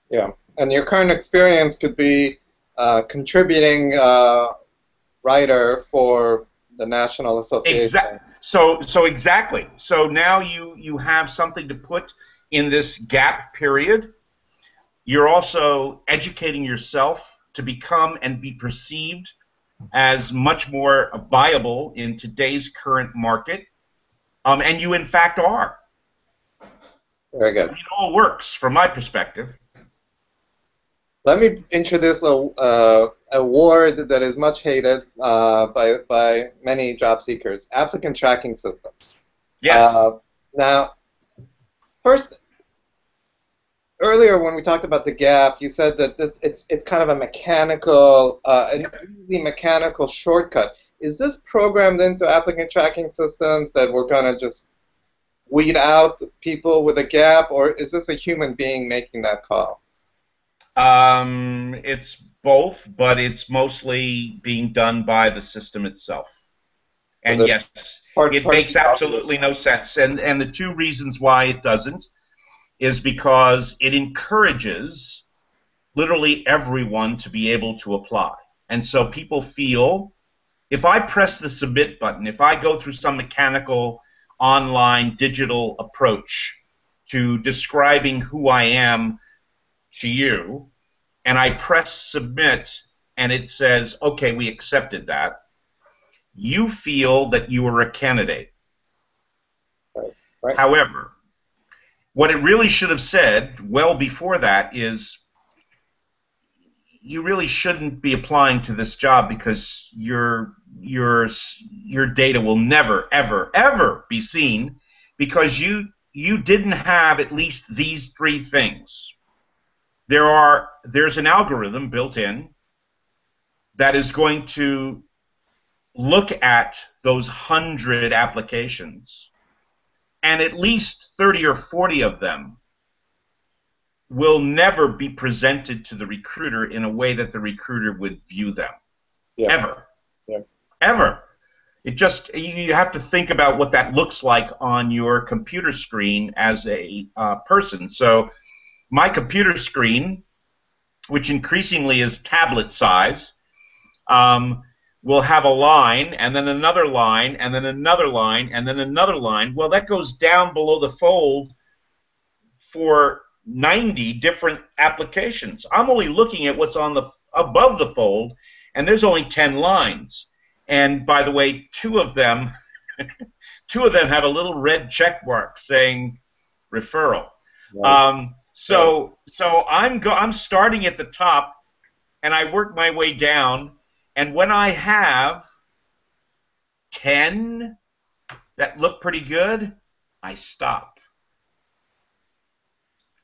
Yeah, and your current experience could be contributing writer for the National Association. So exactly. So now you have something to put in this gap period. You're also educating yourself to become and be perceived as much more viable in today's current market, and you in fact are. Very good. It all works from my perspective. Let me introduce a word that is much hated by many job seekers: applicant tracking systems. Yes. Now, first, earlier when we talked about the gap, you said that it's kind of a mechanical, an easy mechanical shortcut. Is this programmed into applicant tracking systems that we're going to just weed out people with a gap, or is this a human being making that call? It's both, but it's mostly being done by the system itself. So And yes, it part of makes the absolutely no sense. And the two reasons why it doesn't is because it encourages literally everyone to be able to apply. And so people feel, if I press the submit button, if I go through some mechanical online digital approach to describing who I am to you, and I press submit and it says, okay, we accepted that, you feel that you are a candidate. Right. However, what it really should have said well before that is, you really shouldn't be applying to this job because your data will never ever be seen because you didn't have at least these three things. There's an algorithm built in that is going to look at those 100 applications, and at least 30 or 40 of them will never be presented to the recruiter in a way that the recruiter would view them. Yeah. Ever. Yeah. Ever. It just, you have to think about what that looks like on your computer screen as a person. So my computer screen, which increasingly is tablet size, will have a line, and then another line, and then another line, and then another line. Well, that goes down below the fold for 90 different applications. I'm only looking at what's on the above the fold, and there's only 10 lines. And by the way, two of them have a little red check mark saying referral. Right. So I'm starting at the top, and I work my way down. And when I have 10 that look pretty good, I stop.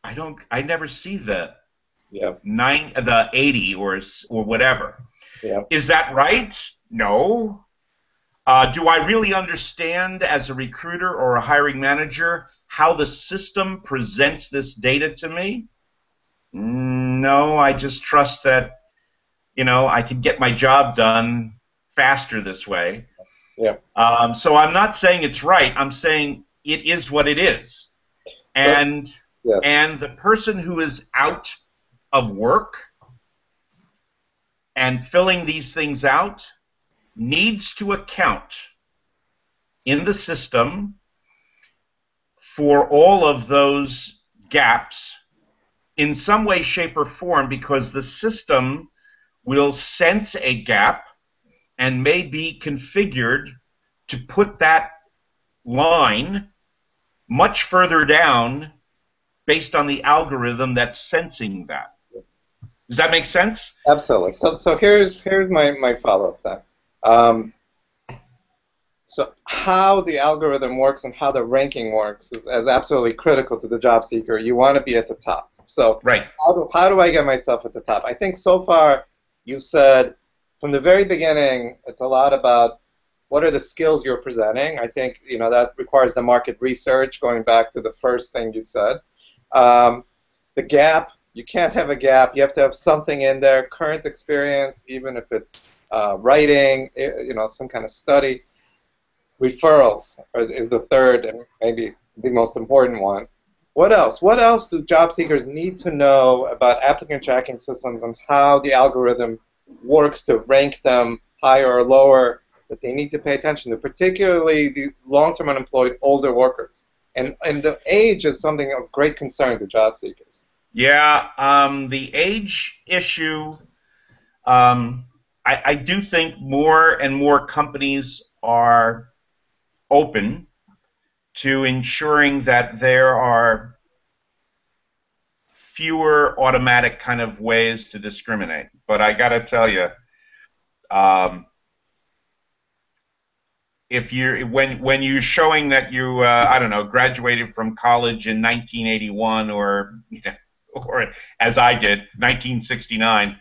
I never see the Yeah. the 80 or whatever. Yeah. Is that right? No. Do I really understand as a recruiter or a hiring manager how the system presents this data to me? No, I just trust that, I can get my job done faster this way. Yeah. So I'm not saying it's right. I'm saying it is what it is. And yes. And the person who is out of work and filling these things out needs to account in the system for all of those gaps in some way, shape, or form, because the system will sense a gap and may be configured to put that line much further down based on the algorithm that's sensing that. Does that make sense? Absolutely. So here's my follow-up then. So how the algorithm works and how the ranking works is absolutely critical to the job seeker. You want to be at the top. So right. How do I get myself at the top? I think so far you've said from the very beginning it's a lot about what are the skills you're presenting. I think that requires the market research, going back to the first thing you said. The gap, you can't have a gap. You have to have something in there, current experience, even if it's writing, some kind of study. Referrals is the third and maybe the most important one. What else? What else do job seekers need to know about applicant tracking systems and how the algorithm works to rank them higher or lower that they need to pay attention to, particularly the long-term unemployed older workers? And the age is something of great concern to job seekers. Yeah, the age issue, I do think more and more companies are open to ensuring that there are fewer automatic kind of ways to discriminate. But I got to tell you, um, if you're when you're showing that you I don't know, graduated from college in 1981, or or as I did 1969,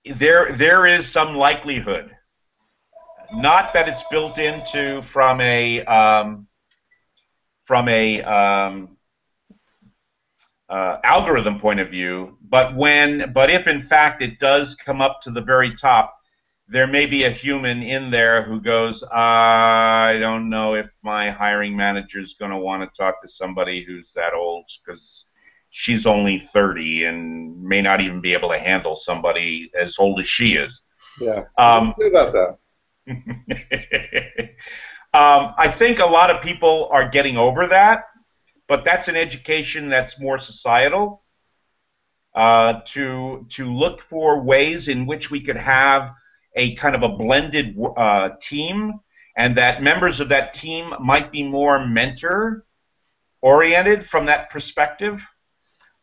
there is some likelihood, not that it's built into from a algorithm point of view, but if in fact it does come up to the very top, there may be a human in there who goes, I don't know if my hiring manager is going to want to talk to somebody who's that old, because she's only 30 and may not even be able to handle somebody as old as she is. Yeah. What do you do about that? I think a lot of people are getting over that, but that's an education that's more societal, to look for ways in which we could have a kind of a blended team, and that members of that team might be more mentor-oriented from that perspective.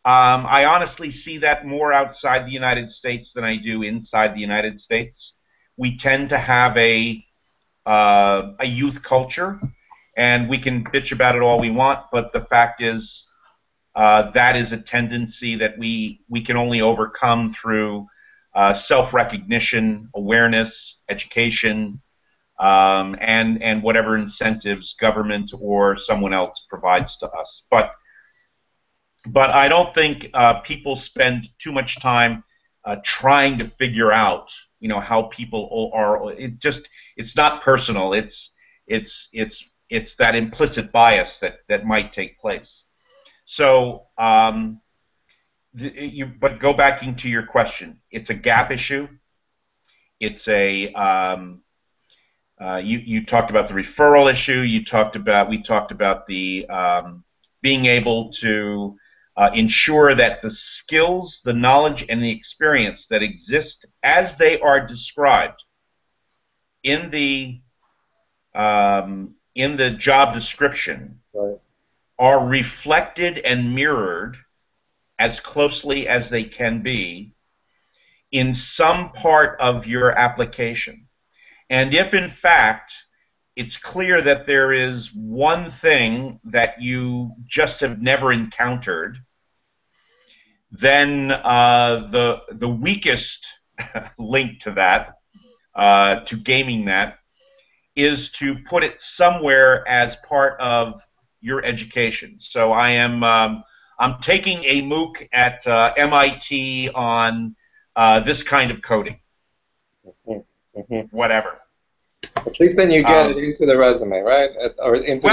I honestly see that more outside the United States than I do inside the United States. We tend to have a youth culture, and we can bitch about it all we want, but the fact is that is a tendency that we can only overcome through self-recognition, awareness, education, and whatever incentives government or someone else provides to us. But I don't think people spend too much time trying to figure out, how people are. It's not personal. It's that implicit bias that might take place. So, but go back into your question. It's a gap issue. It's a you talked about the referral issue. We talked about the being able to ensure that the skills, the knowledge, and the experience that exist as they are described in the job description, right, are reflected and mirrored as closely as they can be in some part of your application. And if in fact it's clear that there is one thing that you just have never encountered, then the weakest link to that, to gaming that, is to put it somewhere as part of your education. So I'm taking a MOOC at MIT on this kind of coding. Whatever. At least then you get it into the resume, right? Or into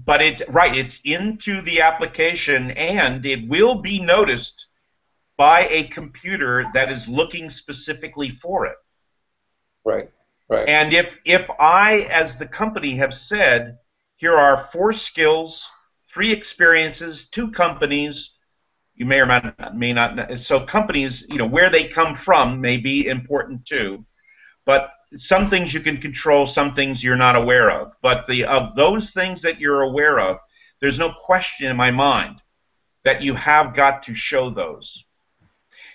but it's into the application, and it will be noticed by a computer that is looking specifically for it. Right. Right. And if I, as the company, have said, here are 4 skills, 3 experiences, 2 companies, you may or may not. So companies, where they come from may be important too. But some things you can control, some things you're not aware of. But of those things that you're aware of, there's no question in my mind that you have got to show those.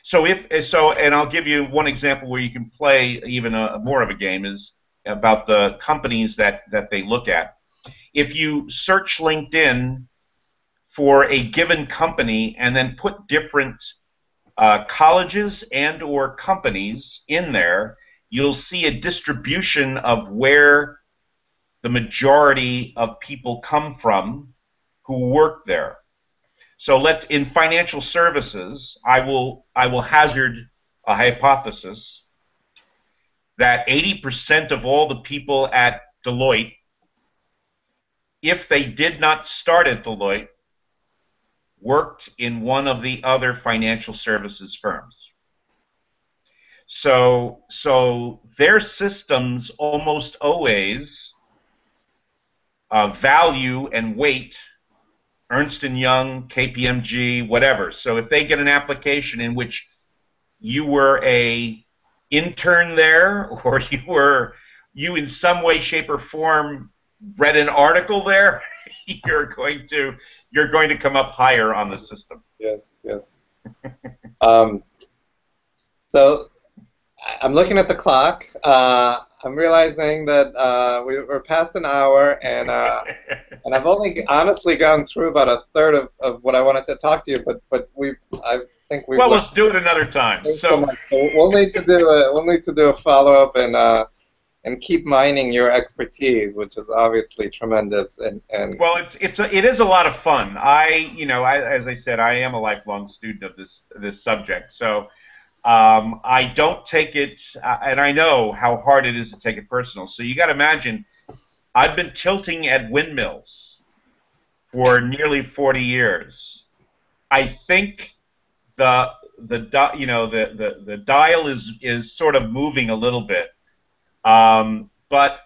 So and I'll give you one example where you can play even more of a game, is about the companies that they look at. If you search LinkedIn for a given company and then put different colleges and or companies in there, you'll see a distribution of where the majority of people come from who work there. So in financial services, I will hazard a hypothesis that 80% of all the people at Deloitte, if they did not start at Deloitte, worked in one of the other financial services firms. So their systems almost always value and weight Ernst & Young, KPMG, whatever. So if they get an application in which you were a intern there, or you in some way, shape, or form read an article there, you're going to come up higher on the system. Yes, yes. Um, so I'm looking at the clock. I'm realizing that we're past an hour, and I've only honestly gone through about a third of what I wanted to talk to you. But I think we've Well, learned let's do it another time. so much. So we'll need to do a follow up and keep mining your expertise, which is obviously tremendous. And well, it is a lot of fun. As I said, I am a lifelong student of this subject. So I don't take it, and I know how hard it is to take it personal. So you got to imagine, I've been tilting at windmills for nearly 40 years. I think the dial is sort of moving a little bit, but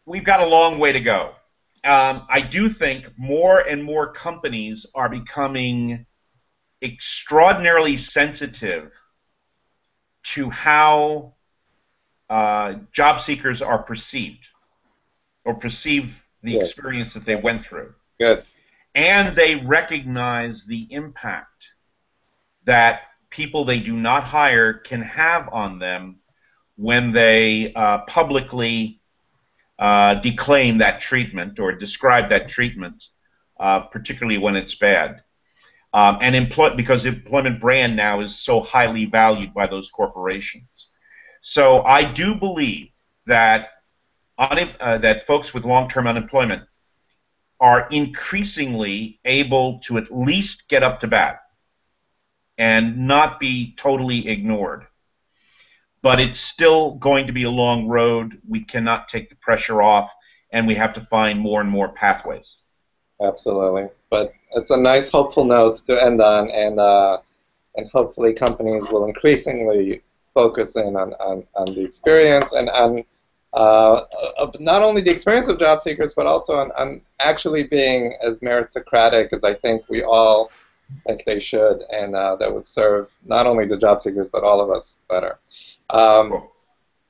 we've got a long way to go. I do think more and more companies are becoming extraordinarily sensitive to how job seekers are perceived or perceive the experience that they went through. Good. And they recognize the impact that people they do not hire can have on them when they publicly declaim that treatment or describe that treatment, particularly when it's bad. Because the employment brand now is so highly valued by those corporations. So I do believe that that folks with long-term unemployment are increasingly able to at least get up to bat and not be totally ignored. But it's still going to be a long road. We cannot take the pressure off, and we have to find more and more pathways. Absolutely. But it's a nice, hopeful note to end on, and hopefully companies will increasingly focus in on the experience and on not only the experience of job seekers, but also on actually being as meritocratic as I think we all think they should, and that would serve not only the job seekers, but all of us better. Cool.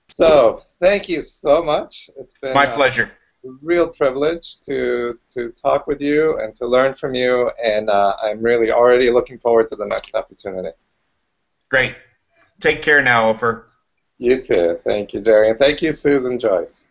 So thank you so much. It's been my pleasure. A real privilege to talk with you and to learn from you, and I'm really already looking forward to the next opportunity. Great. Take care now, Ofer. You too. Thank you, Gerry, and thank you, Susan Joyce.